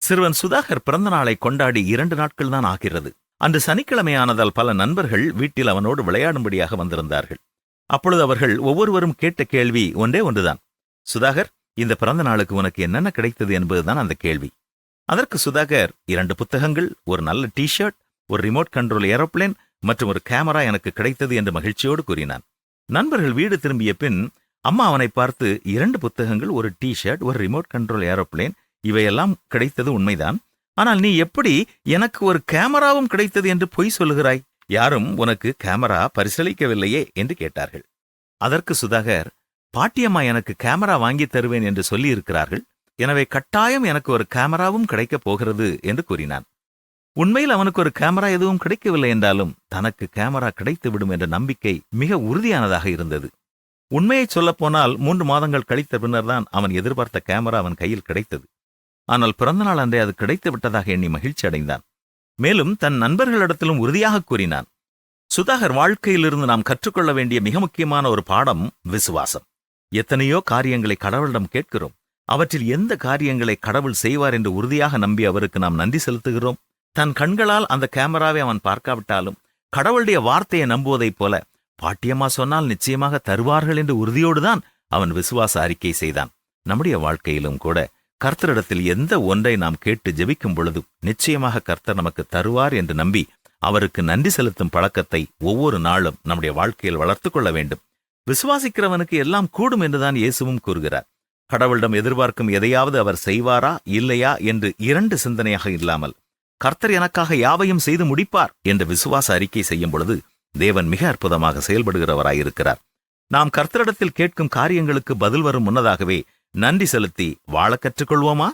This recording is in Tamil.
சிறுவன் சுதாகர் பிறந்த நாளை கொண்டாடி 2 நாட்கள் தான் ஆகிறது. அன்று சனிக்கிழமையானதால் பல நண்பர்கள் வீட்டில் அவனோடு விளையாடும்படியாக வந்திருந்தார்கள். அப்பொழுது அவர்கள் ஒவ்வொருவரும் கேட்ட கேள்வி ஒன்றே ஒன்றுதான். சுதாகர், இந்த பிறந்த நாளுக்கு உனக்கு என்னென்ன கிடைத்தது என்பதுதான் அந்த கேள்வி. அதற்கு சுதாகர் 2 புத்தகங்கள், ஒரு நல்ல டிஷர்ட், ஒரு ரிமோட் கண்ட்ரோல் ஏரோப்ளேன் மற்றும் ஒரு கேமரா எனக்கு கிடைத்தது என்று மகிழ்ச்சியோடு கூறினான். நண்பர்கள் வீடு திரும்பிய பின் அம்மா அவனை பார்த்து, 2 புத்தகங்கள், ஒரு டிஷர்ட், ஒரு ரிமோட் கண்ட்ரோல் ஏரோப்ளேன், இவையெல்லாம் கிடைத்தது உண்மைதான். ஆனால் நீ எப்படி எனக்கு ஒரு கேமராவும் கிடைத்தது என்று பொய் சொல்லுகிறாய்? யாரும் உனக்கு கேமரா பரிசளிக்கவில்லையே என்று கேட்டார்கள். அதற்கு சுதாகர், பாட்டியம்மா எனக்கு கேமரா வாங்கி தருவேன் என்று சொல்லி இருக்கிறார்கள். எனவே கட்டாயம் எனக்கு ஒரு கேமராவும் கிடைக்கப் போகிறது என்று கூறினான். உண்மையில் அவனுக்கு ஒரு கேமரா எதுவும் கிடைக்கவில்லை என்றாலும் தனக்கு கேமரா கிடைத்துவிடும் என்ற நம்பிக்கை மிக உறுதியானதாக இருந்தது. உண்மையை சொல்லப்போனால் 3 மாதங்கள் கழித்த பின்னர்தான் அவன் எதிர்பார்த்த கேமரா அவன் கையில் கிடைத்தது. ஆனால் பிறந்தநாள் அன்றே அது கிடைத்து விட்டதாக எண்ணி மகிழ்ச்சி அடைந்தான். மேலும் தன் நண்பர்களிடத்திலும் உறுதியாக கூறினான். சுதாகர், வாழ்க்கையிலிருந்து நாம் கற்றுக்கொள்ள வேண்டிய மிக முக்கியமான ஒரு பாடம் விசுவாசம். எத்தனையோ காரியங்களை கடவுளிடம் கேட்கிறோம். அவற்றில் எந்த காரியங்களை கடவுள் செய்வார் என்று உறுதியாக நம்பி அவருக்கு நாம் நன்றி செலுத்துகிறோம்? தன் கண்களால் அந்த கேமராவை அவன் பார்க்காவிட்டாலும் கடவுளுடைய வார்த்தையை நம்புவதைப் போல, பாட்டியம்மா சொன்னால் நிச்சயமாக தருவார்கள் என்று உறுதியோடுதான் அவன் விசுவாச அறிக்கை செய்தான். நம்முடைய வாழ்க்கையிலும் கூட கர்த்தரிடத்தில் எந்த ஒன்றை நாம் கேட்டு ஜெபிக்கும் பொழுதும் நிச்சயமாக கர்த்தர் நமக்கு தருவார் என்று நம்பி அவருக்கு நன்றி செலுத்தும் பழக்கத்தை ஒவ்வொரு நாளும் நம்முடைய வாழ்க்கையில் வளர்த்து கொள்ள வேண்டும். விசுவாசிக்கிறவனுக்கு எல்லாம் கூடும் என்றுதான் இயேசுவும் கூறுகிறார். கடவுளிடம் எதிர்பார்க்கும் எதையாவது அவர் செய்வாரா இல்லையா என்று 2 சிந்தனையாக இல்லாமல், கர்த்தர் எனக்காக யாவையும் செய்து முடிப்பார் என்ற விசுவாச அறிக்கை செய்யும் பொழுது தேவன் மிக அற்புதமாக செயல்படுகிறவராயிருக்கிறார். நாம் கர்த்தரிடத்தில் கேட்கும் காரியங்களுக்கு பதில் வரும் முன்னதாகவே நன்றி செலுத்தி வாழ கற்றுக்கொள்வோமா?